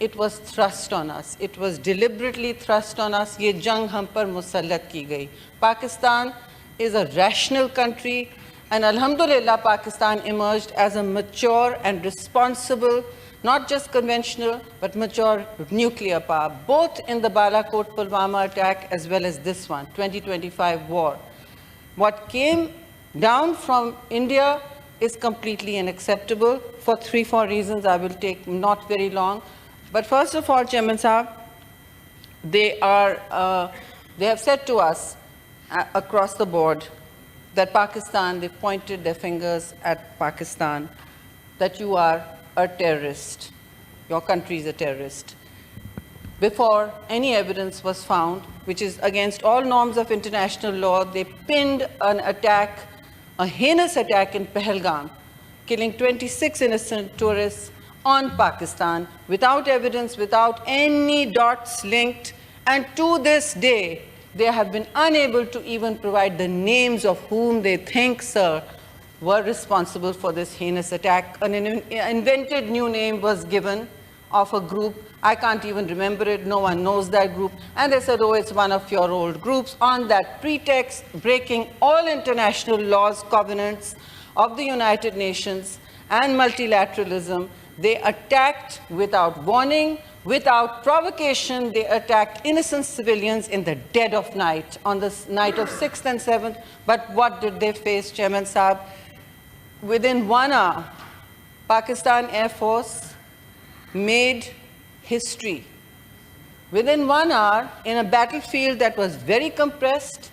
it was thrust on us. It was deliberately thrust on us. Ye jang hum par musallat ki gayi. Pakistan is a rational country, and alhamdulillah, Pakistan emerged as a mature and responsible, not just conventional, but mature nuclear power, both in the Balakot Pulwama attack as well as this one, 2025 war. What came down from India is completely unacceptable for 3-4 reasons. I will take not very long. But first of all, Chairman Sahab, they have said to us across the board that Pakistan, they pointed their fingers at Pakistan, that you are a terrorist. Your country is a terrorist. Before any evidence was found, which is against all norms of international law, they pinned an attack, a heinous attack in Pahalgam, killing 26 innocent tourists on Pakistan without evidence, without any dots linked. And to this day, they have been unable to even provide the names of whom they think, sir, were responsible for this heinous attack. An invented new name was given of a group. I can't even remember it. No one knows that group. And they said, oh, it's one of your old groups. On that pretext, breaking all international laws, covenants of the United Nations and multilateralism, they attacked without warning, without provocation. They attacked innocent civilians in the dead of night, on the night of 6th and 7th. But what did they face, Chairman Saab? Within 1 hour, Pakistan Air Force made history. Within 1 hour, in a battlefield that was very compressed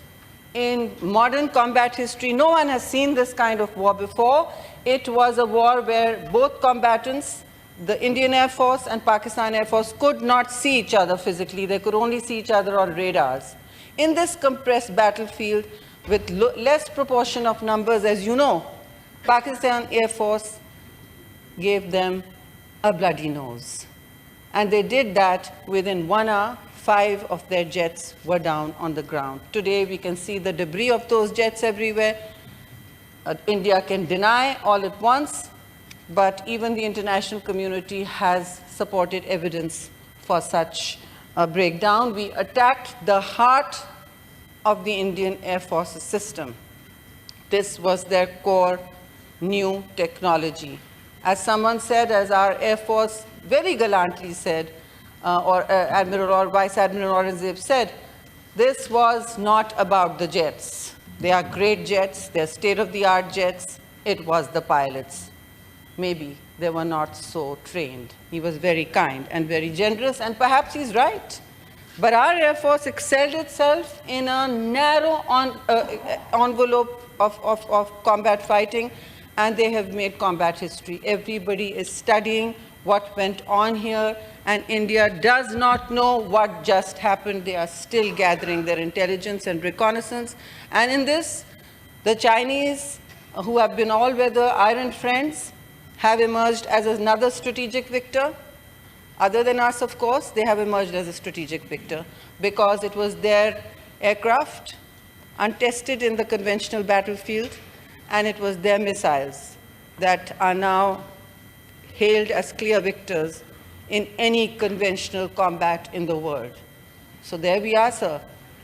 in modern combat history, no one has seen this kind of war before. It was a war where both combatants, the Indian Air Force and Pakistan Air Force, could not see each other physically. They could only see each other on radars. In this compressed battlefield, with less proportion of numbers, as you know, Pakistan Air Force gave them a bloody nose. And they did that within 1 hour. 5 of their jets were down on the ground. Today, we can see the debris of those jets everywhere. India can deny all at once, but even the international community has supported evidence for such a breakdown. We attacked the heart of the Indian Air Force system. This was their core new technology. As someone said, as our Air Force very gallantly said, Admiral or Vice Admiral Aurangzeb said, this was not about the jets. They are great jets, they're state-of-the-art jets. It was the pilots. Maybe they were not so trained. He was very kind and very generous, and perhaps he's right. But our Air Force excelled itself in a narrow envelope of combat fighting, and they have made combat history. Everybody is studying what went on here, and India does not know what just happened. They are still gathering their intelligence and reconnaissance. And in this, the Chinese, who have been all-weather iron friends, have emerged as another strategic victor. Other than us, of course, they have emerged as a strategic victor because it was their aircraft, untested in the conventional battlefield, and it was their missiles that are now hailed as clear victors in any conventional combat in the world. So there we are, sir.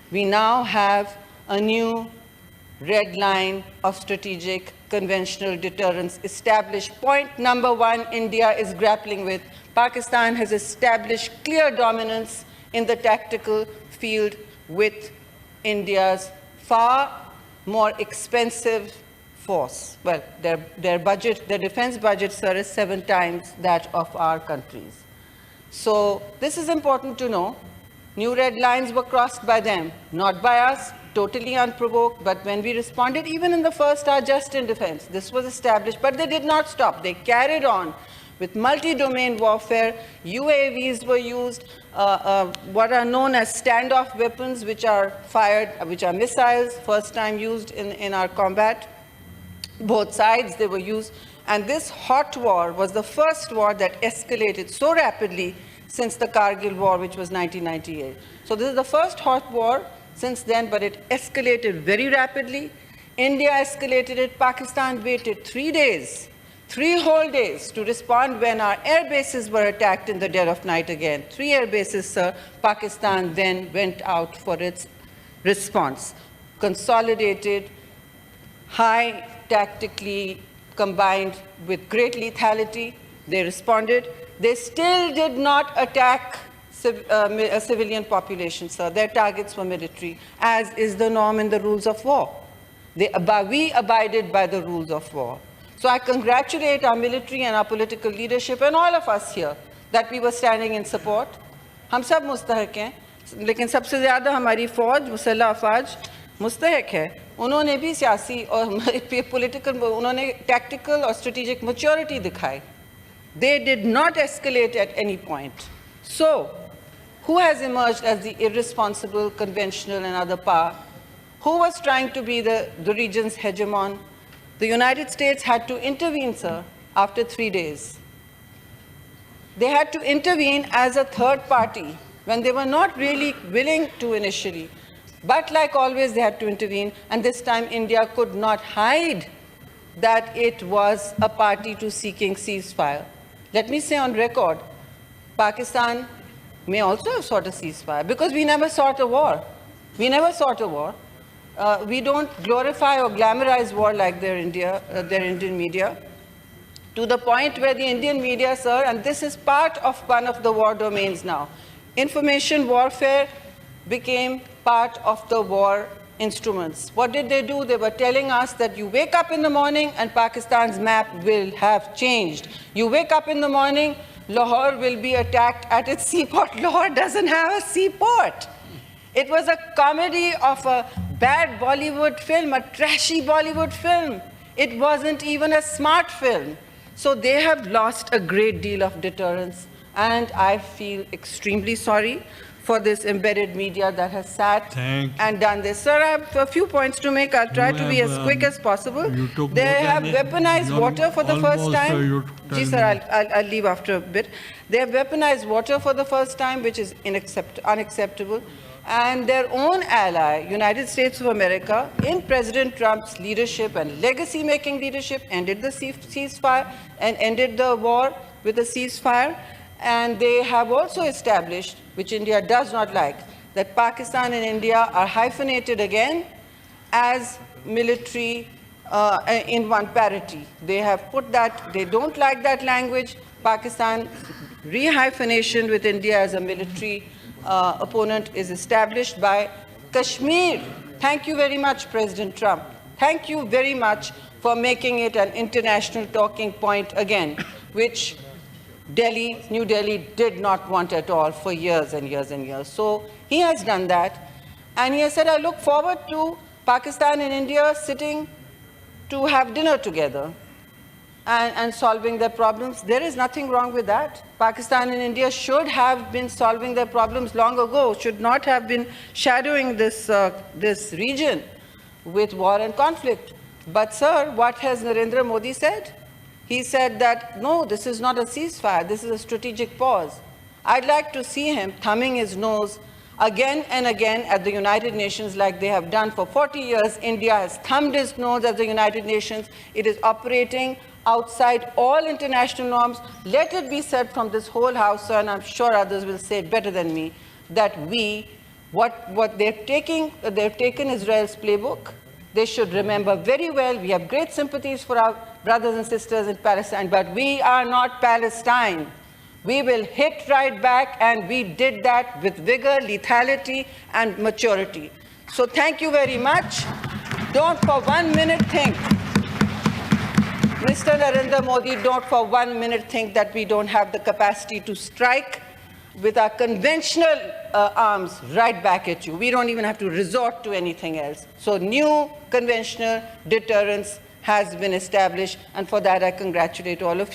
We now have a new red line of strategic conventional deterrence established. Point number 1, India is grappling with. Pakistan has established clear dominance in the tactical field with India's far more expensive force. Well, their budget, their defense budget, sir, is 7 times that of our country's. So this is important to know. New red lines were crossed by them, not by us, totally unprovoked. But when we responded, even in the first hour, just in defense, this was established. But they did not stop. They carried on with multi-domain warfare. UAVs were used, what are known as standoff weapons, which are fired, which are missiles, first time used in our combat. Both sides, they were used. And this hot war was the first war that escalated so rapidly since the Kargil War, which was 1998. So this is the first hot war since then, but it escalated very rapidly. India escalated it. Pakistan waited 3 days 3 whole days to respond when our air bases were attacked in the dead of night again. 3 air bases, sir. Pakistan then went out for its response. Consolidated, high tactically combined with great lethality. They responded. They still did not attack a civilian population, sir. Their targets were military, as is the norm in the rules of war. We abided by the rules of war. So I congratulate our military and our political leadership and all of us here that we were standing in support. हम सब मुस्तहक हैं, लेकिन सबसे ज़्यादा हमारी फ़ौज, मुसल्लह अफ़वाज मुस्तहक है. उन्होंने भी सियासी और political, उन्होंने tactical और strategic maturity दिखाई. They did not escalate at any point. So, who has emerged as the irresponsible, conventional and other power? Who was trying to be the region's hegemon? The United States had to intervene, sir, after 3 days. They had to intervene as a third party when they were not really willing to initially. But like always, they had to intervene, and this time India could not hide that it was a party to seeking ceasefire. Let me say on record, Pakistan may also have sought a ceasefire because we never sought a war. We never sought a war. We don't glorify or glamorize war like their Indian media, to the point where the Indian media, sir, and this is part of one of the war domains now, information warfare became part of the war instruments. What did they do? They were telling us that you wake up in the morning and Pakistan's map will have changed. You wake up in the morning, Lahore will be attacked at its seaport. Lahore doesn't have a seaport. It was a comedy of a bad Bollywood film, a trashy Bollywood film. It wasn't even a smart film. So they have lost a great deal of deterrence, and I feel extremely sorry for this embedded media that has sat and done this. Sir, I have a few points to make. I'll try to be as quick as possible. They have weaponized water for the first time. Ji, sir, I'll leave after a bit. They have weaponized water for the first time, which is unacceptable. And their own ally, United States of America, in President Trump's leadership and legacy-making leadership, ended the ceasefire and ended the war with a ceasefire. And they have also established, which India does not like, that Pakistan and India are hyphenated again as military in one parity. They have put that, they don't like that language. Pakistan rehyphenation with India as a military opponent is established by Kashmir. Thank you very much, President Trump. Thank you very much for making it an international talking point again, which New Delhi did not want at all for years and years and years. So he has done that. And he has said, I look forward to Pakistan and India sitting to have dinner together and solving their problems. There is nothing wrong with that. Pakistan and India should have been solving their problems long ago, should not have been shadowing this region with war and conflict. But sir, what has Narendra Modi said? He said that, no, this is not a ceasefire, this is a strategic pause. I'd like to see him thumbing his nose again and again at the United Nations like they have done for 40 years. India has thumbed its nose at the United Nations. It is operating outside all international norms. Let it be said from this whole house, and I'm sure others will say it better than me, that what they've taken Israel's playbook. They should remember very well, we have great sympathies for our brothers and sisters in Palestine, but we are not Palestine. We will hit right back, and we did that with vigor, lethality, and maturity. So thank you very much. Don't for 1 minute think, Mr. Narendra Modi, don't for 1 minute think that we don't have the capacity to strike with our conventional arms right back at you. We don't even have to resort to anything else. So new conventional deterrence has been established, and for that I congratulate all of you.